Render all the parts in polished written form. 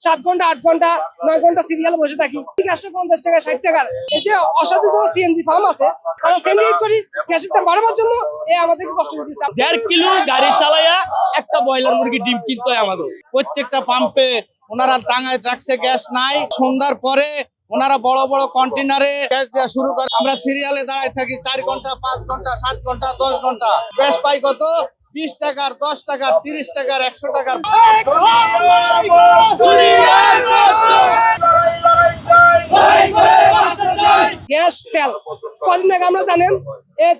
7 ঘন্টা 8 ঘন্টা 9 ঘন্টা সিরিয়াল বসে থাকি। গ্যাসটা 50 টাকা 60 টাকা। এই যে অসাধু যারা সিএনজি ফার্ম আছে তারা সেন্ডিকেট করি গ্যাসের দাম বাড়ানোর জন্য আমাদেরকে কষ্ট দিচ্ছে। 1.5 কিলো গাড়ি চালাইয়া একটা ব্রয়লার মুরগি ডিম কিনতে হয় আমাদের। প্রত্যেকটা পাম্পে ওনারা টাঙায় রাখছে, গ্যাস নাই। সন্ধ্যার পরে ওনারা বড় বড় কন্টেনারে গ্যাস দেওয়া শুরু করে। আমরা সিরিয়ালে দাঁড়ায় থাকি 4 ঘন্টা 5 ঘন্টা 7 ঘন্টা 10 ঘন্টা। গ্যাস পাই কত? 20 টাকার, 10 টাকার, 30 টাকার, 100 টাকার। গ্যাস তেল কদিন আগে আমরা জানেন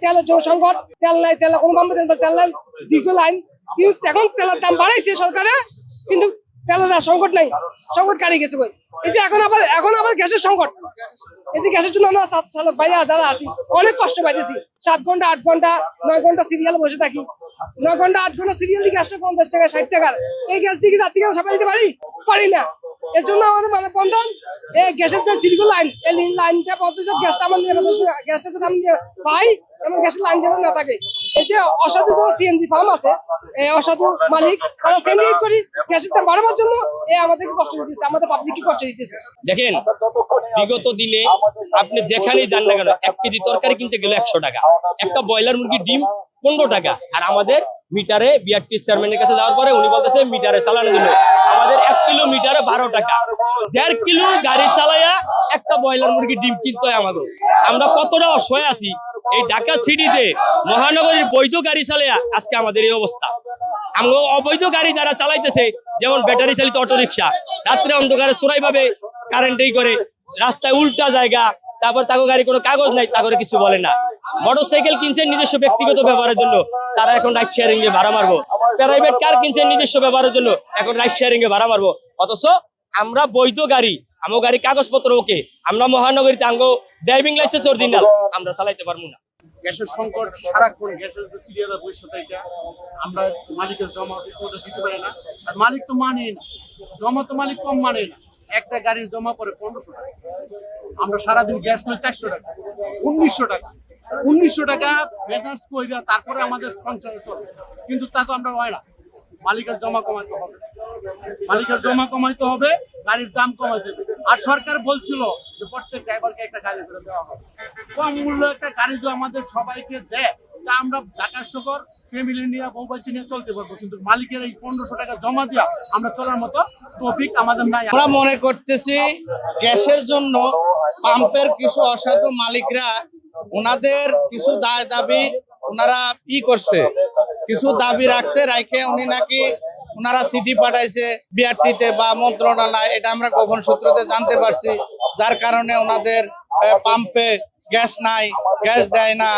তেলের জন্য সংকট, তেল নাই, তেল কোনো পাম্পে তেল নাই, দীর্ঘ লাইন। কিন্তু এখন তেলের দাম বাড়াইছে সরকারে, কিন্তু তেলের সংকট নাই, সংকট কাটিয়ে গেছে। এই যে এখন আবার গ্যাসের সংকট। এই যে গ্যাসের জন্য আমরা বাইরে যারা আছি অনেক কষ্ট পাইতেছি। 7 ঘন্টা 8 ঘন্টা 9 ঘন্টা সিরিয়াল বসে থাকি। 9 ঘন্টা 8 ঘন্টা সিরিয়াল দিয়ে গ্যাসটা 50 টাকা 60 টাকা। এই গ্যাস দিয়ে যাত্রী সাপ্লাই দিতে পারি না। এর জন্য আমাদের মানে বন্ধন এই গ্যাসের যে সিরিয়াল লাইন, এই লাইনটা পদ্ধতি গ্যাসটা আমার গ্যাসটা যাতে আমি পাই এবং গ্যাসের লাইন যেন না থাকে। এই যে অসাধু যারা সিএনজি ফার্ম আছে, অসাধু মালিক তারা সেন্ডিকেট করি গ্যাসের দাম বাড়ানোর জন্য আমাদেরকে কষ্ট দিতেছে, আমাদের পাবলিককে কষ্ট দিতেছে। দেখেন, বিগত দিনে আপনি যেখানেই যান না কেন 1 কেজি তরকারি কিনতে গেলে 100 টাকা, একটা ব্রয়লার মুরগির ডিম 15 টাকা। আর আমাদের মিটারে বিআরটি চেয়ারম্যানের কাছে যাওয়ার পরে উনি বলতেছে মিটারে চালানো দিল আমাদের 1 কিলোমিটারে 12 টাকা। 1.5 কিলো গাড়ি চালাইয়া একটা ব্রয়লার মুরগির ডিম কিনতে হয় আমাদের। আমরা কতটা অসহায় আছি। এই ঢাকা সিটিতে মহানগরীর বৈধ গাড়ি চালাইয়া আজকে আমাদের এই অবস্থা। আমরা অবৈধ গাড়ি যারা চালাইতেছে, যেমন ব্যাটারি চালিত অটোরিকশা, রাত্রে অন্ধকারে চোরাই ভাবে কারেন্টেই করে, রাস্তায় উল্টা জায়গা, তারপর তাকে গাড়ি কোনো কাগজ নাই, তাকে কিছু বলে না। মোটরসাইকেল কিনছেন নিজস্ব ব্যক্তিগত ব্যবহারের জন্য, তারা এখন রাইড শেয়ারিং এ ভাড়া মারবো। প্রাইভেট কার কিনছেন নিজস্ব ব্যবহারের জন্য, এখন রাইড শেয়ারিং এ ভাড়া মারবো। অথচ আমরা বৈধ গাড়ি, আমার গাড়ি কাগজপত্র ওকে, আমরা মহানগরীতে আঙ্গো ড্রাইভিং লাইসেন্স অরিজিনাল, আমরা চালাইতে পারবো না। গ্যাসের সংকট সারাক্ষণ, গ্যাসের সিরিয়ালের বৈশ্য থেকে আমরা মালিকের জমা দিতে পারি না। আর মালিক তো মানেই না, জমা তো মালিক কম মানে না। একটা গাড়ির জমা পড়ে 1500 টাকা, আমরা সারাদিন গ্যাস নয় 400 টাকা, 1900 টাকা। 1900 টাকা মেনটেন্স কইরা তারপরে আমাদের সংসারে চলে, কিন্তু তা তো আমরা হয় না। মালিকের জমা কমাইতে হবে, মালিকের জমা কমাইতে হবে, গাড়ির দাম কমাইতে হবে। আর সরকার বলছিল যে প্রত্যেক ড্রাইভারকে একটা গাড়ি করে দেওয়া হবে। কম মূল্য একটা গাড়ি যদি আমাদের সবাইকে দেয়, তা আমরা ঢাকা শহর ফ্যামিলি নিয়ে বউ বাচ্চা নিয়ে চলতে পারবো। কিন্তু মালিকের এই 1500 টাকা জমা দিয়া আমরা চলার মতো টপিক আমাদের নাই। আমরা মনে করতেছি গ্যাসের জন্য পাম্পের কিছু অসাধু মালিকরা ওনাদের কিছু দায় দাবি ওনারা করছে, কিছু দাবি রাখছে, রাইখে উনি নাকি ওনারা চিঠি পাঠাইছে বিআরটিতে বা মন্ত্রণালয়, এটা আমরা গোপন সূত্রতে জানতে পারছি। যার কারণে ওনাদের পাম্পে গ্যাস নাই, গ্যাস দেয় না।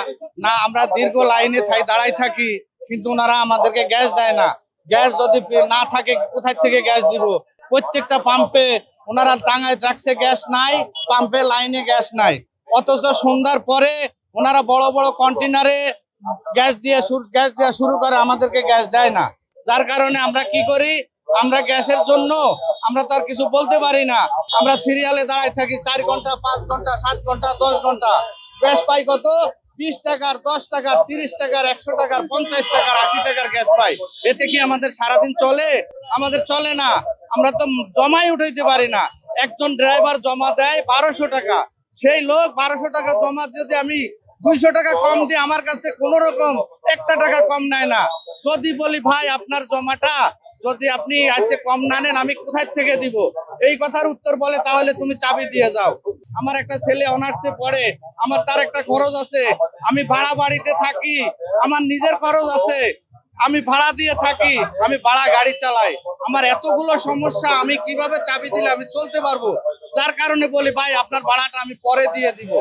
আমরা দীর্ঘ লাইনে দাঁড়াই থাকি, কিন্তু ওনারা আমাদেরকে গ্যাস দেয় না। গ্যাস যদি না থাকে কোথায় থেকে গ্যাস দিব? প্রত্যেকটা পাম্পে ওনারা টাঙায় রাখছে, গ্যাস নাই, পাম্পে লাইনে গ্যাস নাই। অথচ সন্ধ্যার পরে ওনারা বড় বড় কন্টেনারে গ্যাস দেওয়া শুরু করে, আমাদেরকে গ্যাস দেয় না। যার কারণে আমরা কি করি, আমরা গ্যাসের জন্য আমরা তো আর কিছু বলতে পারি না। আমরা সিরিয়ালে দাঁড়ায় থাকি 4 ঘন্টা 5 ঘন্টা 7 ঘন্টা 10 ঘন্টা। গ্যাস পাই কত? 20 টাকার, 10 টাকার, 30 টাকার, 100 টাকার, 50 টাকার, 80 টাকার গ্যাস পাই। এতে কি আমাদের সারাদিন চলে? আমাদের চলে না। আমরা তো জমাই উঠাইতে পারি না। একজন ড্রাইভার জমা দেয় 1200 টাকা, সেই লোক 1200 টাকা জমা যদি আমি 200 টাকা কম দিয়ে আমার কাছ থেকে কোনো রকম 1 টাকা কম নেয় না। যদি বলি ভাই আপনার জমাটা যদি আপনি আজকে কম না নেন, আমি কোথায় থেকে দিব? এই কথার উত্তর বলে তাহলে তুমি চাবি দিয়ে যাও। আমার একটা ছেলে অনার্সে পড়ে, আমার তার একটা খরচ আছে, আমি ভাড়া বাড়িতে থাকি, আমার নিজের খরচ আছে, আমি ভাড়া দিয়ে থাকি, আমি ভাড়া গাড়ি চালাই। আমার এতগুলো সমস্যা, আমি কিভাবে চাবি দিলে আমি চলতে পারবো? যার কারণে বলি ভাই আপনার ভাড়াটা আমি পরে দিয়ে দিব।